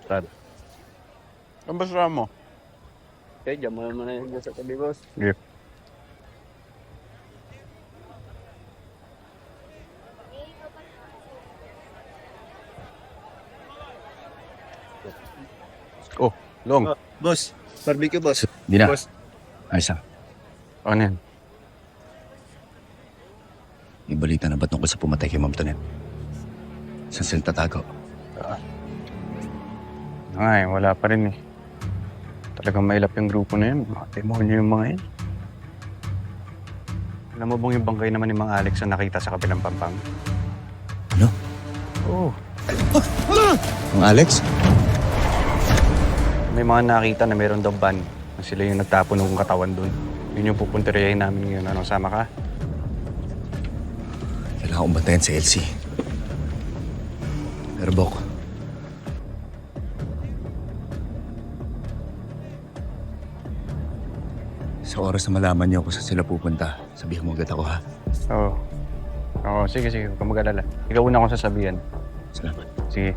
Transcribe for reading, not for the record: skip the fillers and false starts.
Brad. Ang basura mo? Okay, dyan mo naman na yun sa tabi, boss. Sige. Oh, Long. Boss, barbecue, boss. Hindi na. Boss. Ayos na. Ano yan? May balita na ba tungkol sa pumatay kay Ma'am Tonet? Saan sila tatago? Ay, wala pa rin eh. Talagang mailap yung grupo na yun. Mga demonyo yung mga yun. Alam mo bang yung bangkay naman ni Mang Alex na nakita sa kabilang pampang? Ano? Oo. Ang Alex? May mga nakita na meron daw ban na sila yung nagtapon ng katawan dun. Yun yung pupunteriyahin namin ngayon. Ano, sama ka? Kailangan kong bantayan si Elsie. Pero Bok, sa oras na malaman niyo kung saan sila pupunta, sabihin mo agad ako, ha? Oo. Oo, sige, sige. Huwag kang mag-alala. Ikaw una akong sasabihan. Salamat. Sige.